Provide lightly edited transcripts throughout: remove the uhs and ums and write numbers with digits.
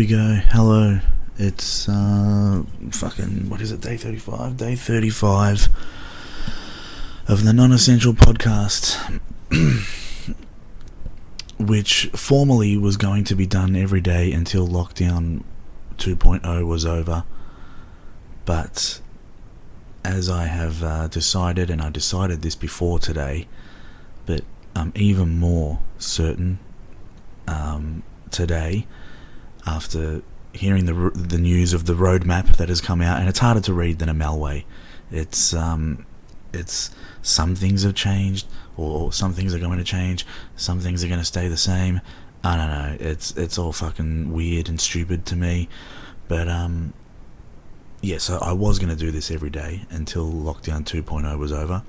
we go. Hello. It's what is it, day 35? Day 35 of the Non-Essential Podcast, which formally was going to be done every day until lockdown 2.0 was over. But as I have decided, and I decided this before today, but I'm even more certain today, after hearing the news of the roadmap that has come out, and it's harder to read than a Malway. It's some things have changed, or some things are going to change, some things are going to stay the same. I don't know. It's all fucking weird and stupid to me. But yeah. So I was going to do this every day until lockdown 2.0 was over.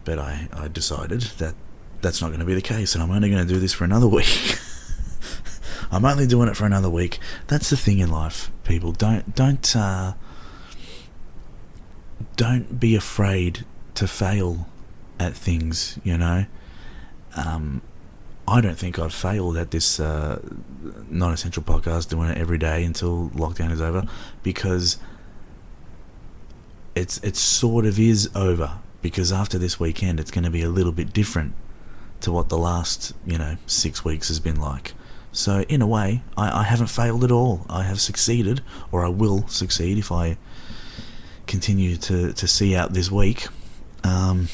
But I decided that that's not going to be the case, and I'm only going to do this for another week. I'm only doing it for another week. That's the thing in life, people. Don't be afraid to fail at things, you know. I don't think I've failed at this Non-Essential Podcast, doing it every day until lockdown is over, because it sort of is over, because after this weekend it's going to be a little bit different to what the last 6 weeks has been like. So in a way, I haven't failed at all. I have succeeded, or I will succeed if I continue to see out this week. So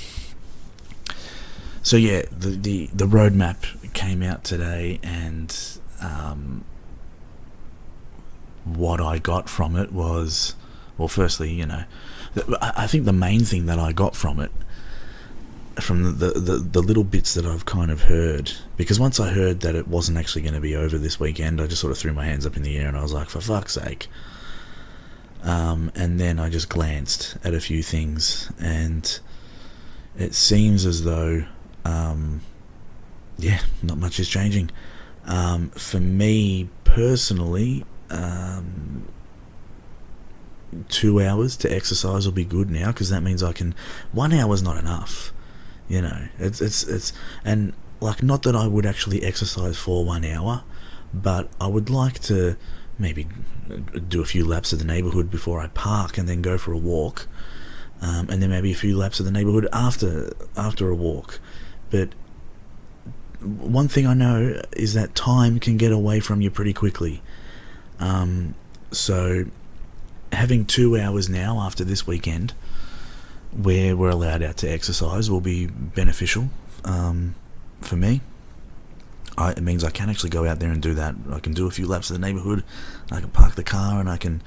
yeah, the roadmap came out today, and what I got from it was, well, firstly, I think the main thing that I got from it, from the little bits that I've kind of heard, because once I heard that it wasn't actually going to be over this weekend, I just sort of threw my hands up in the air and I was like, for fuck's sake. And then I just glanced at a few things, and it seems as though not much is changing. For me personally, 2 hours to exercise will be good now, because that means I can. 1 hour's not enough. It's and like, not that I would actually exercise for 1 hour, but I would like to maybe do a few laps of the neighbourhood before I park, and then go for a walk, and then maybe a few laps of the neighbourhood after a walk. But one thing I know is that time can get away from you pretty quickly. So having 2 hours now after this weekend, where we're allowed out to exercise, will be beneficial for me. It means I can actually go out there and do that. I can do a few laps of the neighbourhood, I can park the car, and I can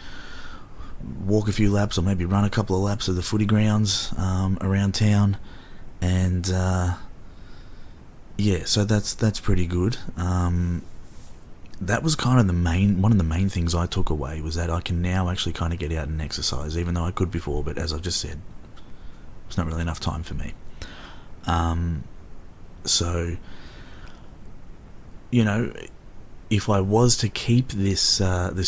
walk a few laps, or maybe run a couple of laps of the footy grounds around town. And so that's pretty good. That was kind of one of the main things I took away, was that I can now actually kind of get out and exercise, even though I could before, but as I've just said, it's not really enough time for me. So, if I was to keep this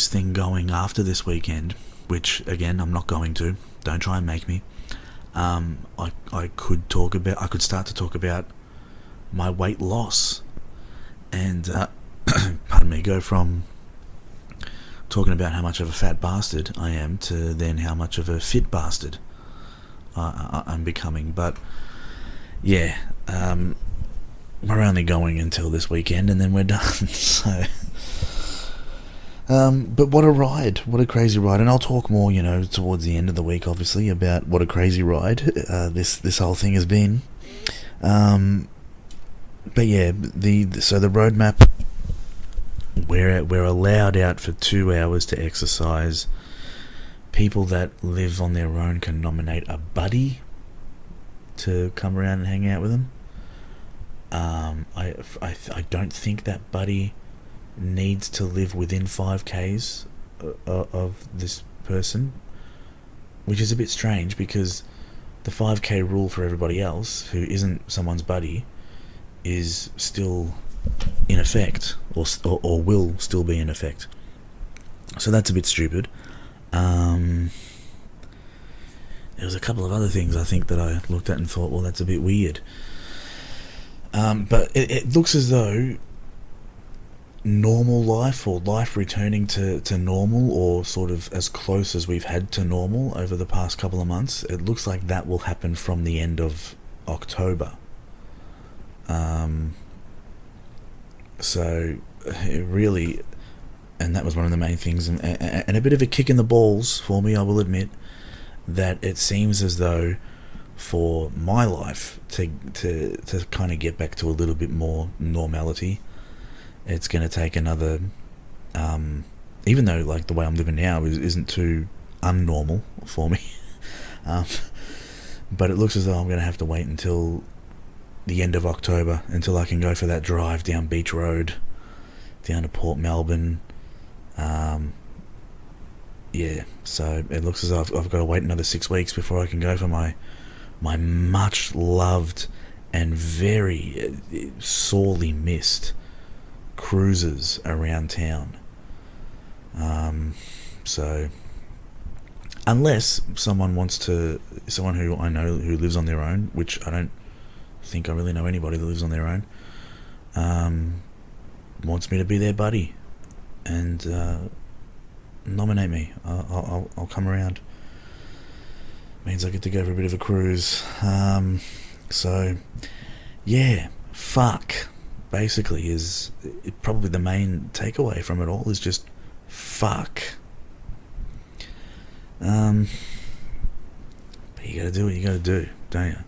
thing going after this weekend, which again I'm not going to, don't try and make me, I could start to talk about my weight loss, and pardon me, go from talking about how much of a fat bastard I am to then how much of a fit bastard I'm becoming. But yeah, we're only going until this weekend, and then we're done. So but what a ride, what a crazy ride. And I'll talk more towards the end of the week, obviously, about what a crazy ride this whole thing has been. But yeah, so the roadmap, we're allowed out for 2 hours to exercise. People that live on their own can nominate a buddy to come around and hang out with them. I don't think that buddy needs to live within 5Ks of this person, which is a bit strange, because the 5K rule for everybody else who isn't someone's buddy is still in effect, or will still be in effect. So that's a bit stupid. There was a couple of other things I think that I looked at and thought, well, that's a bit weird. But it looks as though normal life, or life returning to normal, or sort of as close as we've had to normal over the past couple of months, it looks like that will happen from the end of October. So it really, and that was one of the main things, and a bit of a kick in the balls for me, I will admit, that it seems as though for my life to kind of get back to a little bit more normality, it's going to take another, even though like the way I'm living now isn't too unnormal for me, but it looks as though I'm going to have to wait until the end of October until I can go for that drive down Beach Road, down to Port Melbourne. Yeah, so it looks as though I've got to wait another 6 weeks before I can go for my much loved and very sorely missed cruises around town. So unless someone who I know who lives on their own, which I don't think I really know anybody that lives on their own, wants me to be their buddy and nominate me, I'll come around. Means I get to go for a bit of a cruise. So yeah, fuck basically is probably the main takeaway from it all, is just fuck. But you gotta do what you gotta do, don't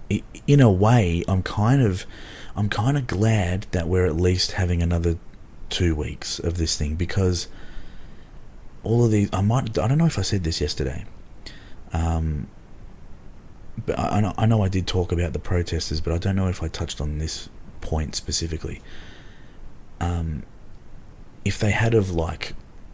you? In a way, I'm kind of glad that we're at least having another 2 weeks of this thing, because all of these, I don't know if I said this yesterday, but I know I did talk about the protesters, but I don't know if I touched on this point specifically. If they had have like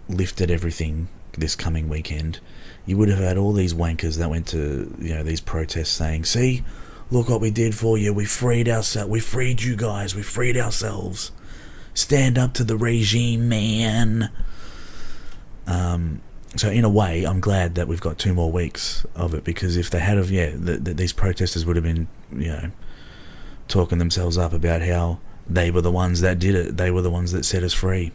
lifted everything this coming weekend, you would have had all these wankers that went to, you know, these protests saying, "See, look what we did for you. We freed ourselves. We freed you guys. We freed ourselves. Stand up to the regime, man." So in a way, I'm glad that we've got 2 more weeks of it, because if they had of, these protesters would have been, you know, talking themselves up about how they were the ones that did it. They were the ones that set us free.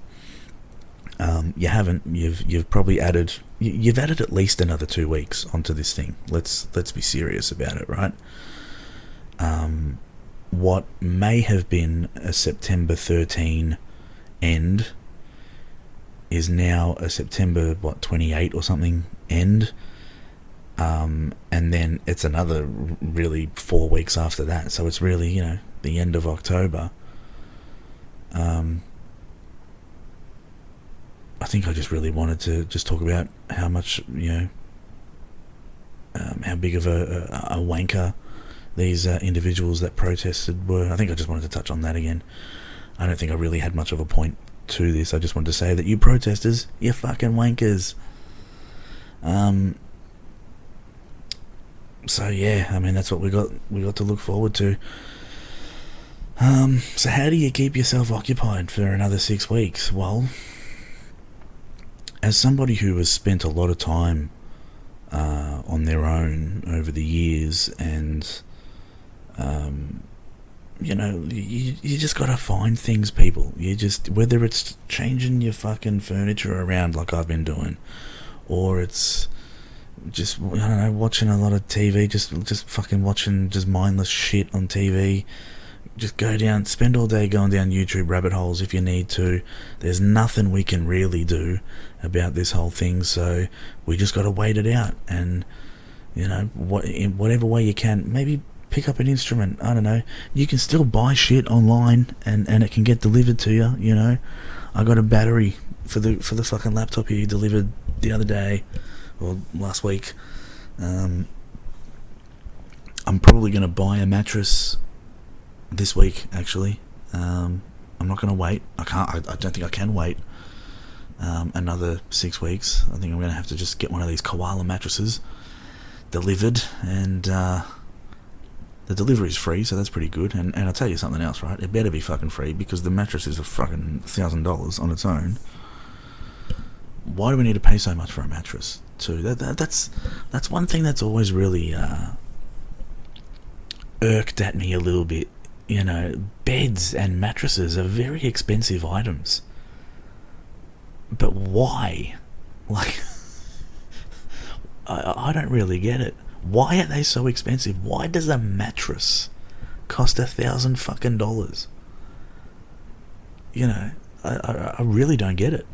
You haven't. You've probably added. You've added at least another 2 weeks onto this thing. Let's be serious about it, right? What may have been a September 13 end is now a September 28 or something end, and then it's another really 4 weeks after that. So it's really, you know, the end of October. I think I just really wanted to just talk about how much, you know, how big of a wanker these individuals that protested were. I think I just wanted to touch on that again. I don't think I really had much of a point to this. I just wanted to say that you protesters, you fucking wankers. So yeah, I mean, that's what we got to look forward to. So how do you keep yourself occupied for another 6 weeks? Well, as somebody who has spent a lot of time on their own over the years, and you know, you just gotta find things, people. You just, whether it's changing your fucking furniture around like I've been doing, or it's just, I don't know, watching a lot of TV, just fucking watching just mindless shit on TV. Just go down, spend all day going down YouTube rabbit holes if you need to. There's nothing we can really do about this whole thing, so we just got to wait it out. And, you know, in whatever way you can, maybe pick up an instrument. I don't know. You can still buy shit online, and it can get delivered to you. You know, I got a battery for the fucking laptop here delivered the other day, or last week. I'm probably gonna buy a mattress this week, actually. I'm not going to wait. I don't think I can wait another 6 weeks. I think I'm going to have to just get one of these koala mattresses delivered, and the delivery's free, so that's pretty good. And I'll tell you something else, right? It better be fucking free, because the mattress is a fucking $1,000 on its own. Why do we need to pay so much for a mattress too? That's one thing that's always really irked at me a little bit, You know, beds and mattresses are very expensive items. But why? Like, I don't really get it. Why are they so expensive? Why does a mattress cost $1,000 fucking dollars? You know, I really don't get it.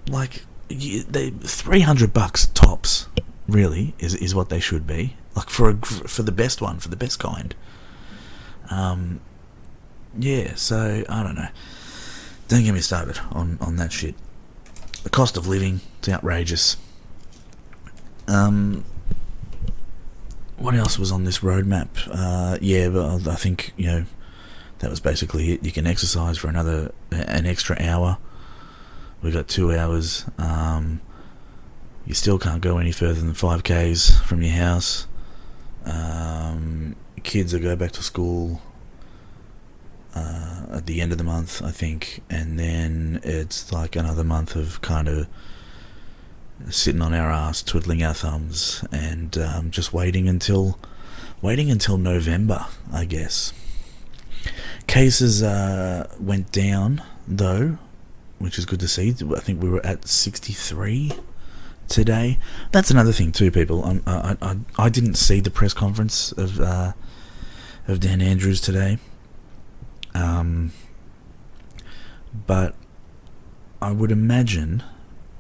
Like, they $300 tops, really, is what they should be. Like, for the best one, for the best kind. Yeah, so, I don't know. Don't get me started on that shit. The cost of living, it's outrageous. What else was on this roadmap? Yeah, but I think, you know, that was basically it. You can exercise for an extra hour. We got 2 hours. You still can't go any further than 5Ks from your house. Kids will go back to school at the end of the month, I think, and then it's like another month of kind of sitting on our ass, twiddling our thumbs, and just waiting until November, I guess. Cases went down though, which is good to see. I think we were at 63 today. That's another thing too, people. I didn't see the press conference of Dan Andrews today, but I would imagine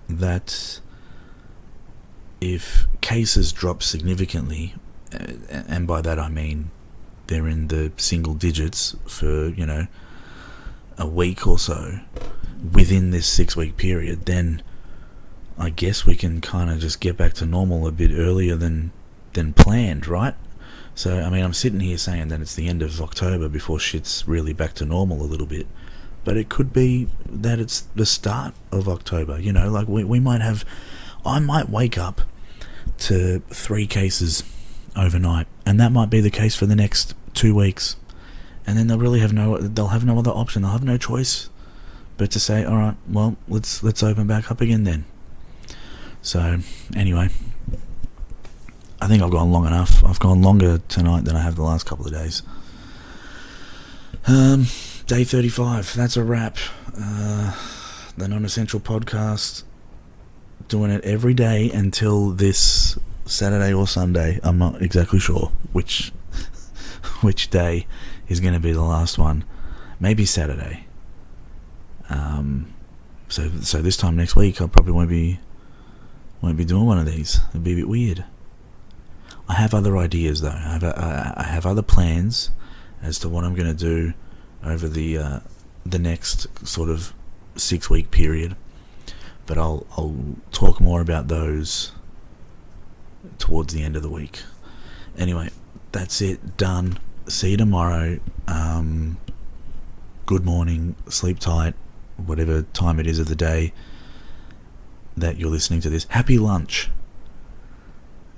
that if cases drop significantly, and by that I mean they're in the single digits for, you know, a week or so within this 6-week period, then I guess we can kind of just get back to normal a bit earlier than planned, right? So, I mean, I'm sitting here saying that it's the end of October before shit's really back to normal a little bit, but it could be that it's the start of October, you know, like we might have, I might wake up to 3 cases overnight, and that might be the case for the next 2 weeks, and then they'll have no other option. They'll have no choice but to say, all right, well, let's open back up again then. So anyway, I think I've gone long enough. I've gone longer tonight than I have the last couple of days. Day 35, that's a wrap. The Non-Essential Podcast, doing it every day until this Saturday or Sunday. I'm not exactly sure which day is going to be the last one. Maybe Saturday. So this time next week I probably won't be doing one of these. It'll be a bit weird. I have other ideas though. I have other plans as to what I'm going to do over the next sort of 6-week period, but I'll talk more about those towards the end of the week. Anyway, that's it. Done. See you tomorrow. Good morning. Sleep tight. Whatever time it is of the day that you're listening to this. Happy lunch.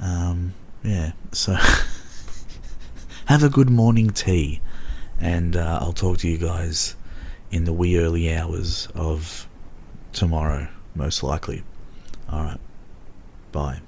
Yeah. So have a good morning tea, and I'll talk to you guys in the wee early hours of tomorrow, most likely. All right. Bye.